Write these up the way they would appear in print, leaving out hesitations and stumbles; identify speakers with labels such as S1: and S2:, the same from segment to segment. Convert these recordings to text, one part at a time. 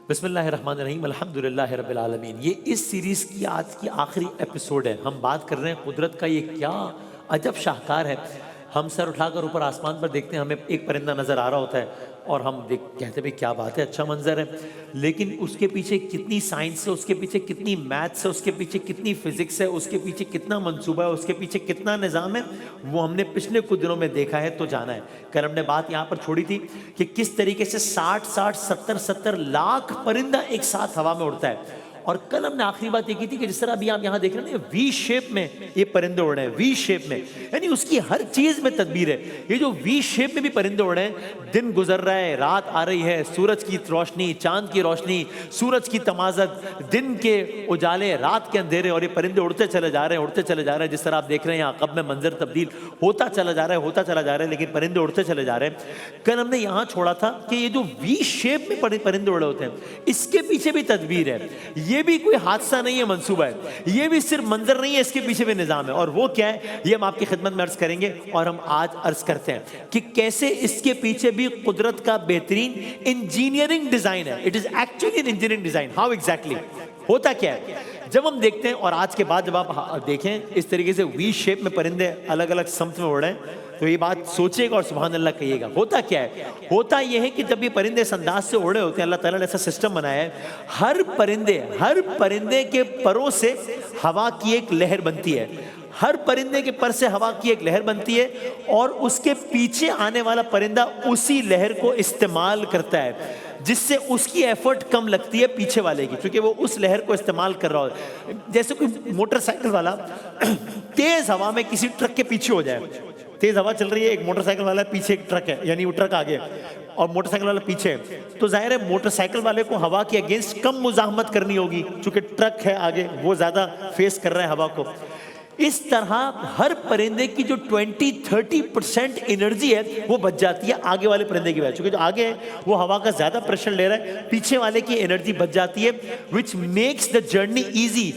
S1: بسم اللہ الرحمن الرحیم، الحمدللہ رب العالمین۔ یہ اس سیریز کی آج کی آخری ایپیسوڈ ہے۔ ہم بات کر رہے ہیں قدرت کا یہ کیا عجب شاہکار ہے۔ ہم سر اٹھا کر اوپر آسمان پر دیکھتے ہیں، ہمیں ایک پرندہ نظر آ رہا ہوتا ہے اور ہم کہتے ہیں کیا بات ہے، اچھا منظر ہے، لیکن اس کے پیچھے کتنی سائنس ہے، اس کے پیچھے کتنی میتھس ہے، اس کے پیچھے کتنی فزکس ہے، اس کے پیچھے کتنا منصوبہ ہے، اس کے پیچھے کتنا نظام ہے، وہ ہم نے پچھلے کچھ دنوں میں دیکھا ہے تو جانا ہے۔ کل ہم نے بات یہاں پر چھوڑی تھی کہ کس طریقے سے 60 لاکھ پرندہ ایک ساتھ ہوا میں اڑتا ہے، اور کل ہم نے آخری بات یہ کی تھی کہ جس طرح ابھی آپ یہاں دیکھ رہے ہیں وی شیپ میں یہ پرندے اڑ رہے ہیں، وی شیپ میں، یعنی اس کی ہر چیز میں تدبیر ہے۔ یہ جو وی شیپ میں بھی پرندے اڑ رہے ہیں، دن گزر رہا ہے، رات آ رہی ہے، سورج کی روشنی، چاند کی روشنی، سورج کی تمازت، دن کے اجالے، رات کے اندھیرے، اور یہ پرندے اڑتے چلے جا رہے ہیں، اڑتے چلے جا رہے ہیں۔ جس طرح آپ دیکھ رہے ہیں عقب میں منظر تبدیل ہوتا چلا جا رہا ہے، ہوتا چلا جا رہا ہے، لیکن پرندے اڑتے چلے جا رہے ہیں۔ کل ہم نے یہاں چھوڑا تھا کہ یہ جو وی شیپ میں پرندے اڑے ہوتے ہیں، اس کے پیچھے بھی تدبیر ہے، یہ بھی کوئی حادثہ نہیں ہے، منصوبہ ہے، یہ بھی صرف منظر نہیں ہے، اس کے پیچھے بھی نظام ہے۔ اور وہ کیا ہے، یہ ہم آپ کی خدمت میں عرض کریں گے، اور ہم آج عرض کرتے ہیں کہ کیسے اس کے پیچھے بھی قدرت کا بہترین انجینئرنگ ڈیزائن ہے۔ It is actually in engineering design. How exactly ہوتا کیا ہے، جب ہم دیکھتے ہیں، اور آج کے بعد جب آپ دیکھیں اس طریقے سے وی شیپ میں پرندے الگ الگ سمت میں اڑ رہے ہیں، تو یہ بات سوچے گا اور سبحان اللہ کہیے گا۔ ہوتا کیا ہے، ہوتا یہ ہے کہ جب یہ پرندے اس انداز سے اڑے ہوتے ہیں، اللہ تعالیٰ نے ایسا سسٹم بنایا ہے، ہر پرندے کے پروں سے ہوا کی ایک لہر بنتی ہے، ہر پرندے کے پر سے ہوا کی ایک لہر بنتی ہے، اور اس کے پیچھے آنے والا پرندہ اسی لہر کو استعمال کرتا ہے، جس سے اس کی ایفرٹ کم لگتی ہے پیچھے والے کی، کیونکہ وہ اس لہر کو استعمال کر رہا ہے۔ جیسے کوئی موٹر سائیکل والا تیز ہوا میں کسی ٹرک کے پیچھے ہو جائے، تیز ہوا چل رہی ہے، ایک موٹر سائیکل والا پیچھے ایک ٹرک ہے، یعنی وہ ٹرک آگے اور موٹر سائیکل والا پیچھے، تو ظاہر ہے موٹر سائیکل والے کو ہوا کے اگینسٹ کم مزاحمت کرنی ہوگی، چونکہ ٹرک ہے آگے، وہ زیادہ فیس کر رہا ہے ہوا کو۔ اس طرح ہر پرندے کی جو 20-30% انرجی ہے وہ بچ جاتی ہے آگے والے پرندے کی وجہ، چونکہ جو آگے ہے وہ ہوا کا زیادہ پریشر لے رہا ہے، پیچھے والے کی انرجی بچ جاتی ہے، which makes the journey easy۔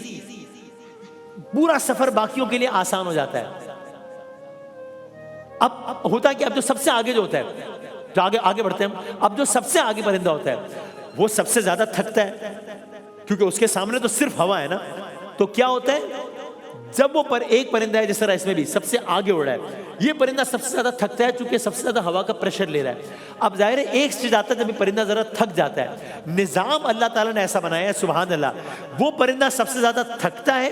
S1: پورا سفر باقیوں کے لیے آسان ہو جاتا ہے۔ اب ہوتا کہ اب جو سب سے آگے جو ہوتا ہے، جو آگے بڑھتے ہیں، اب جو سب سے آگے پرندہ ہوتا ہے وہ سب سے زیادہ تھکتا ہے، کیونکہ اس کے سامنے تو صرف ہوا ہے نا۔ تو کیا ہوتا ہے، جب وہ ایک پرندہ ہے، جس طرح اس میں بھی سب سے آگے اڑا ہے، یہ پرندہ سب سے زیادہ تھکتا ہے چونکہ سب سے زیادہ ہوا کا پریشر لے رہا ہے۔ اب ظاہر ہے ایک چیز آتا ہے جب یہ پرندہ ذرا تھک جاتا ہے، نظام اللہ تعالیٰ نے ایسا بنایا ہے، سبحان اللہ، وہ پرندہ سب سے زیادہ تھکتا ہے،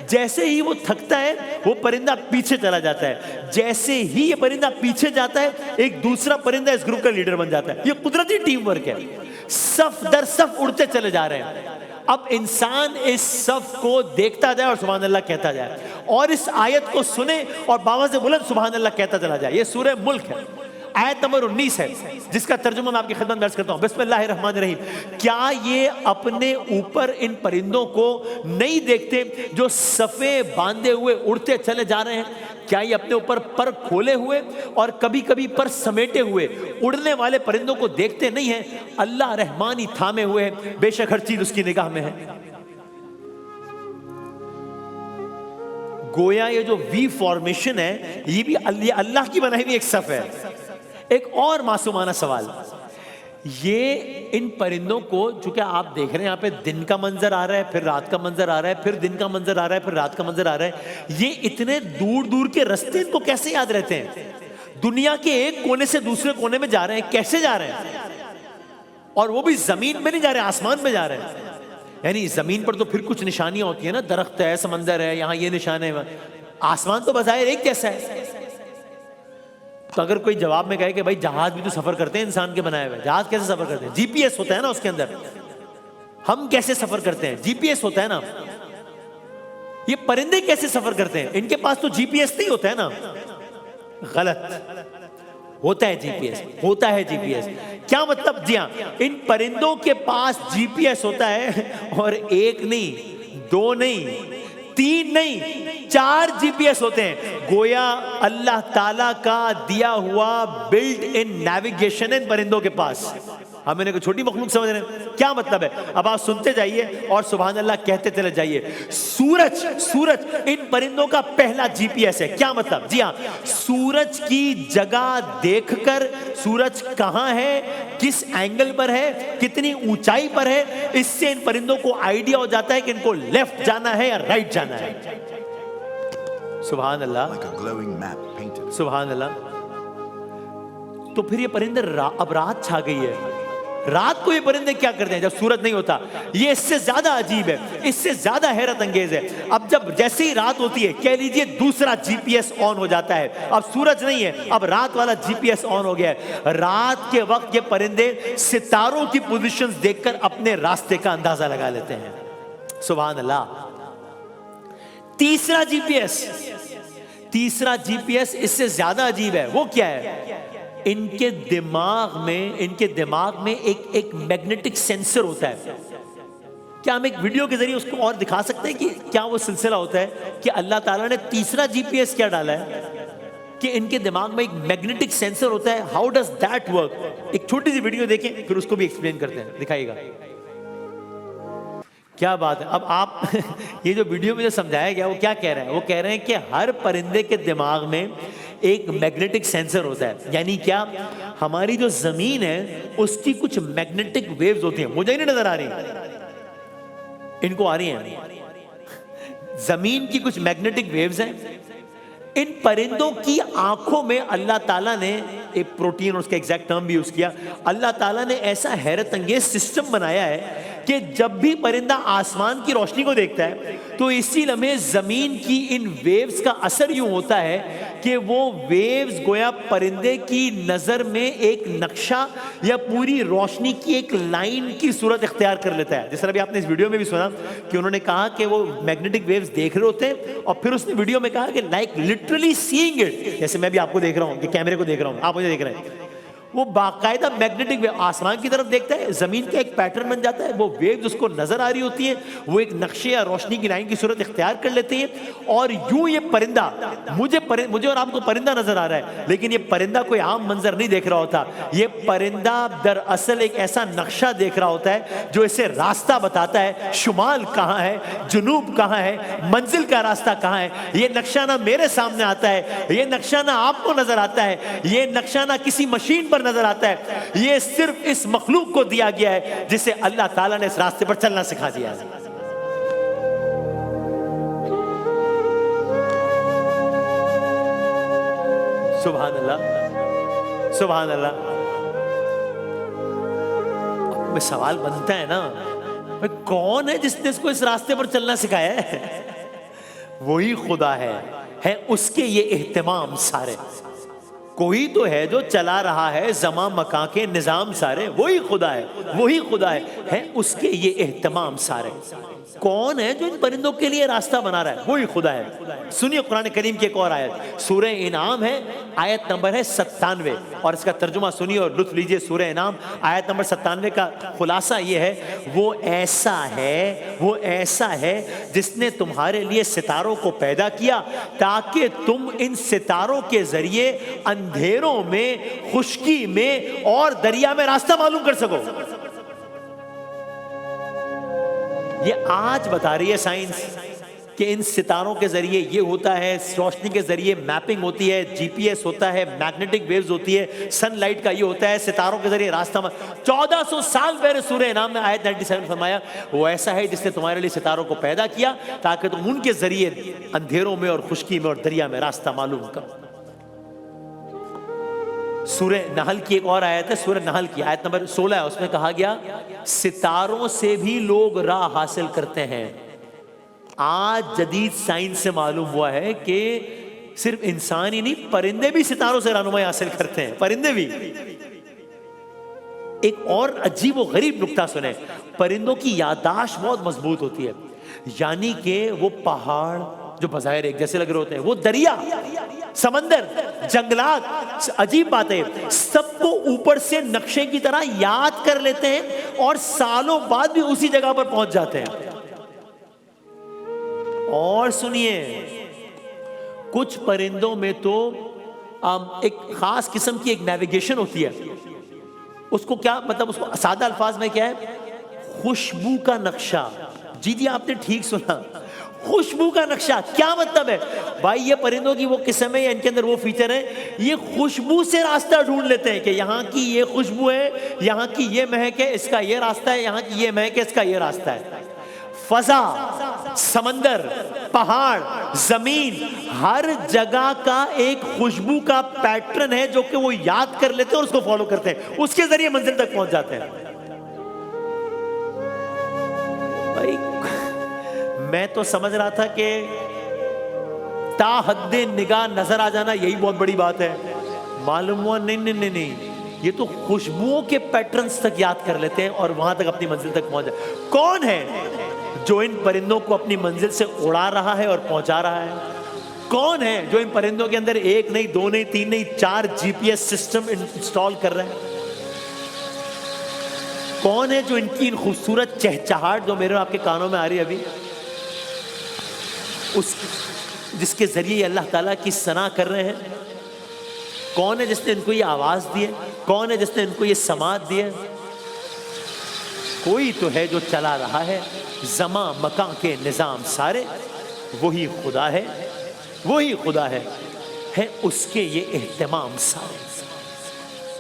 S1: جیسے ہی وہ تھکتا ہے وہ پرندہ پیچھے چلا جاتا ہے، جیسے ہی یہ پرندہ پیچھے جاتا ہے ایک دوسرا پرندہ اس گروپ کا لیڈر بن جاتا ہے۔ یہ قدرتی ٹیم ورک ہے، صف در صف اڑتے چلے جا رہے ہیں۔ اب انسان اس صف کو دیکھتا جائے اور سبحان اللہ کہتا جائے، اور اس آیت کو سنے اور باوا سے بلند سبحان اللہ کہتا چلا جائے۔ یہ سورہ ملک ہے، آیت نمبر 19 ہے، جس کا ترجمہ میں آپ کی خدمت میں عرض کرتا ہوں۔ بسم اللہ الرحمن الرحیم۔ کیا یہ اپنے اوپر ان پرندوں کو نہیں دیکھتے جو صفیں باندھے ہوئے اڑتے چلے جا رہے ہیں؟ کیا یہ اپنے اوپر پر کھولے ہوئے اور کبھی کبھی پر سمیٹے ہوئے اڑنے والے پرندوں کو دیکھتے نہیں ہیں؟ اللہ رحمان ہی تھامے ہوئے ہیں، بے شک ہر چیز اس کی نگاہ میں ہے۔ گویا یہ جو وی فارمیشن ہے، یہ بھی اللہ کی بنائی ہوئی ایک صف ہے۔ ایک اور معصومانہ سوال، یہ ان پرندوں کو، چونکہ آپ دیکھ رہے ہیں یہاں پہ دن کا منظر آ رہا ہے، پھر رات کا منظر آ رہا ہے، پھر دن کا منظر آ رہا ہے، پھر رات کا منظر آ رہا ہے، یہ اتنے دور دور کے راستے ان کو کیسے یاد رہتے ہیں؟ دنیا کے ایک کونے سے دوسرے کونے میں جا رہے ہیں، کیسے جا رہے ہیں؟ اور وہ بھی زمین پہ نہیں جا رہے، آسمان پہ جا رہے ہیں۔ یعنی زمین پر تو پھر کچھ نشانیاں ہوتی ہیں نا، درخت ہے، سمندر ہے، یہاں یہ نشان ہے، آسمان تو بظاہر ایک جیسا ہے۔ تو اگر کوئی جواب میں کہے کہ بھائی جہاز بھی تو سفر کرتے ہیں انسان کے بنائے ہوئے، جہاز کیسے سفر کرتے ہیں؟ جی پی ایس ہوتا ہے نا اس کے اندر۔ ہم کیسے سفر کرتے ہیں؟ جی پی ایس ہوتا ہے نا۔ یہ پرندے کیسے سفر کرتے ہیں؟ ان کے پاس تو جی پی ایس نہیں ہوتا ہے نا۔ غلط، ہوتا ہے جی پی ایس، ہوتا ہے جی پی ایس۔ کیا مطلب؟ جی ہاں، ان پرندوں کے پاس جی پی ایس ہوتا ہے، اور ایک نہیں، دو نہیں، تین نہیں، 4 جی پی ایس ہوتے ہیں۔ گویا اللہ تعالیٰ کا دیا ہوا بلٹ ان نیویگیشن ان پرندوں کے پاس۔ ہم انہیں کوئی چھوٹی مخلوق سمجھ رہے ہیں؟ کیا مطلب ہے؟ اب آپ سنتے جائیے اور سبحان اللہ کہتے چلے جائیے۔ سورج ان پرندوں کا پہلا جی پی ایس ہے۔ کیا مطلب؟ جی ہاں، سورج کی جگہ دیکھ کر سورج کہاں ہے کس اینگل پر ہے, کتنی اونچائی پر ہے, اس سے ان پرندوں کو آئیڈیا ہو جاتا ہے کہ ان کو لیفٹ جانا ہے یا رائٹ جانا ہے. سبحان اللہ, سبحان اللہ. تو پھر یہ پرندے, اب رات چھا گئی ہے, رات کو یہ پرندے کیا کرتے ہیں جب سورج نہیں ہوتا؟ یہ اس سے زیادہ عجیب ہے, اس سے زیادہ حیرت انگیز ہے. اب جب جیسے ہی رات ہوتی ہے, کہہ لیجئے دوسرا جی پی ایس آن ہو جاتا ہے. اب سورج نہیں ہے, اب رات والا جی پی ایس آن ہو گیا ہے. رات کے وقت یہ پرندے ستاروں کی پوزیشنز دیکھ کر اپنے راستے کا اندازہ لگا لیتے ہیں. سبحان اللہ. تیسرا جی پی ایس, تیسرا جی پی ایس اس سے زیادہ عجیب ہے. وہ کیا ہے؟ ان کے دماغ میں ایک میگنیٹک سینسر ہوتا ہے. کیا ہم ایک ویڈیو کے ذریعے اس کو اور دکھا سکتے ہیں کہ کیا وہ سلسلہ ہوتا ہے کہ اللہ تعالیٰ نے تیسرا جی پی ایس کیا ڈالا ہے کہ ان کے دماغ میں ایک میگنیٹک سینسر ہوتا ہے. How does that work? ایک چھوٹی سی ویڈیو دیکھیں, پھر اس کو بھی ایکسپلین کرتے ہیں. دکھائیے گا. کیا بات ہے. اب آپ یہ جو ویڈیو میں جو سمجھایا گیا وہ کیا کہہ رہے ہیں؟ وہ کہہ رہے ہیں کہ ہر پرندے کے دماغ میں ایک میگنیٹک سینسر ہوتا ہے. یعنی کیا؟ ہماری جو زمین ہے اس کی کچھ میگنیٹک ویوز ہوتی ہیں. مجھے نہیں نظر آ رہی, ان کو آ رہی ہیں. زمین کی کچھ میگنیٹک ویوز ہیں. ان پرندوں کی آنکھوں میں اللہ تعالیٰ نے ایک پروٹین, اس کا ایگزیکٹ ٹرم بھی یوز کیا, اللہ تعالیٰ نے ایسا حیرت انگیز سسٹم بنایا ہے کہ جب بھی پرندہ آسمان کی روشنی کو دیکھتا ہے تو اسی لمحے زمین کی ان ویوز کا اثر یوں ہوتا ہے کہ وہ ویوز گویا پرندے کی نظر میں ایک نقشہ یا پوری روشنی کی ایک لائن کی صورت اختیار کر لیتا ہے. جس طرح بھی آپ نے اس ویڈیو میں بھی سنا کہ انہوں نے کہا کہ وہ میگنیٹک ویوز دیکھ رہے ہوتے ہیں, اور پھر اس نے ویڈیو میں کہا کہ لائک لٹرلی سیئنگ اٹ, جیسے میں بھی آپ کو دیکھ رہا ہوں کہ کیمرے کو دیکھ رہا ہوں, آپ مجھے دیکھ رہے ہیں. وہ باقاعدہ میگنیٹک ویو آسمان کی طرف دیکھتا ہے, زمین کا ایک پیٹرن بن جاتا ہے, وہ ویوز اس کو نظر آ رہی ہوتی ہیں, وہ ایک نقشے یا روشنی کی لائن کی صورت اختیار کر لیتے ہیں, اور یوں یہ پرندہ, مجھے اور آپ کو پرندہ نظر آ رہا ہے, لیکن یہ پرندہ کوئی عام منظر نہیں دیکھ رہا ہوتا. یہ پرندہ دراصل ایک ایسا نقشہ دیکھ رہا ہوتا ہے جو اسے راستہ بتاتا ہے, شمال کہاں ہے, جنوب کہاں ہے, منزل کا راستہ کہاں ہے. یہ نقشہ نہ میرے سامنے آتا ہے, یہ نقشہ نہ آپ کو نظر آتا ہے, یہ نقشہ نہ کسی مشین پر نظر آتا ہے, یہ صرف اس مخلوق کو دیا گیا ہے جسے اللہ تعالیٰ نے اس راستے پر چلنا سکھا دیا ہے. سبحان اللہ, سبحان اللہ. اب میں سوال بنتا ہے نا, کون ہے جس نے اس کو اس راستے پر چلنا سکھایا ہے؟ وہی خدا ہے اس کے یہ اہتمام سارے. کوئی تو ہے جو چلا رہا ہے زمان مکان کے نظام سارے, وہی خدا ہے, وہی خدا ہے اس کے یہ اہتمام سارے. کون ہے جو ان پرندوں کے لیے راستہ بنا رہا ہے؟ وہی خدا ہے. سنیے قرآن کریم کی ایک اور آیت, سورہ انعام ہے, آیت نمبر ہے 97, اور اس کا ترجمہ سنیے اور لطف لیجئے. سورہ انعام آیت نمبر 97 کا خلاصہ یہ ہے, وہ ایسا ہے جس نے تمہارے لیے ستاروں کو پیدا کیا تاکہ تم ان ستاروں کے ذریعے اندھیروں میں, خشکی میں اور دریا میں راستہ معلوم کر سکو. یہ آج بتا رہی ہے سائنس کہ ان ستاروں کے ذریعے یہ ہوتا ہے, روشنی کے ذریعے میپنگ ہوتی ہے, جی پی ایس ہوتا ہے, میگنیٹک ویوز ہوتی ہے, سن لائٹ کا یہ ہوتا ہے, ستاروں کے ذریعے راستہ. 1400 سال پہلے سورہ انعام میں آیت 97 فرمایا, وہ ایسا ہے جس نے تمہارے لیے ستاروں کو پیدا کیا تاکہ تم ان کے ذریعے اندھیروں میں اور خشکی میں اور دریا میں راستہ معلوم کرو. سورہ نحل کی ایک اور آیت ہے, سورہ نحل کی آیت نمبر 16 ہے, اس میں کہا گیا ستاروں سے بھی لوگ راہ حاصل کرتے ہیں. آج جدید سائنس سے معلوم ہوا ہے کہ صرف انسان ہی نہیں, پرندے بھی ستاروں سے رہنمائی حاصل کرتے ہیں, پرندے بھی. ایک اور عجیب و غریب نکتہ سنیں, پرندوں کی یادداشت بہت مضبوط ہوتی ہے. یعنی کہ وہ پہاڑ جو بظاہر ایک جیسے لگ رہے ہوتے ہیں, وہ دریا, سمندر, جنگلات, عجیب بات ہے, سب کو اوپر سے نقشے کی طرح یاد کر لیتے ہیں اور سالوں بعد بھی اسی جگہ پر پہنچ جاتے ہیں. اور سنیے, کچھ پرندوں میں تو ایک خاص قسم کی ایک نیویگیشن ہوتی ہے. اس کو کیا مطلب, اس کو سادہ الفاظ میں کیا ہے, خوشبو کا نقشہ. جی آپ نے ٹھیک سنا, خوشبو کا نقشہ کیا مطلب ہے بھائی؟ یہ پرندوں کی وہ قسم ہے یا ان کے اندر وہ فیچر ہے، یہ خوشبو سے راستہ ڈھونڈ لیتے ہیں کہ یہاں کی یہ خوشبو ہے، یہاں کی یہ مہک ہے، اس کا یہ راستہ ہے، یہاں کی یہ مہک ہے، اس کا یہ راستہ ہے۔ فضا، سمندر، پہاڑ، زمین، ہر جگہ کا ایک خوشبو کا پیٹرن ہے جو کہ وہ یاد کر لیتے ہیں اور اس کو فالو کرتے ہیں، اس کے ذریعے منزل تک پہنچ جاتے ہیں۔ بھائی میں تو سمجھ رہا تھا کہ تا حد نگاہ نظر آ جانا یہی بہت بڑی بات ہے، معلوم ہوا نہیں، یہ تو خوشبوؤں کے پیٹرنز تک یاد کر لیتے ہیں اور وہاں تک اپنی منزل تک پہنچ جائے۔ کون ہے جو ان پرندوں کو اپنی منزل سے اڑا رہا ہے اور پہنچا رہا ہے؟ کون ہے جو ان پرندوں کے اندر 1 نہیں 2 نہیں 3 نہیں 4 GPS سسٹم انسٹال کر رہے ہیں؟ کون ہے جو ان کی ان خوبصورت چہچہاٹ جو میرے آپ کے کانوں میں آ رہی ہے ابھی، جس کے ذریعے اللہ تعالیٰ کی ثنا کر رہے ہیں؟ کون ہے جس نے ان کو یہ آواز دی ہے؟ کون ہے جس نے ان کو یہ سماعت دی ہے؟ کوئی تو ہے جو چلا رہا ہے زمان مکان کے نظام سارے، وہی خدا ہے، وہی خدا ہے اس کے یہ اہتمام سارے۔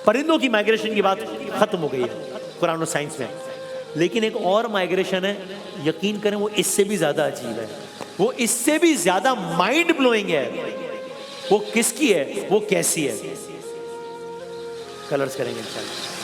S1: پرندوں کی مائگریشن کی بات ختم ہو گئی ہے قرآن و سائنس میں، لیکن ایک اور مائگریشن ہے، یقین کریں وہ اس سے بھی زیادہ عجیب ہے، وہ اس سے بھی زیادہ مائنڈ بلوئنگ ہے۔ وہ کس کی ہے؟ وہ کیسی ہے؟ کلرز کریں گے انشاءاللہ۔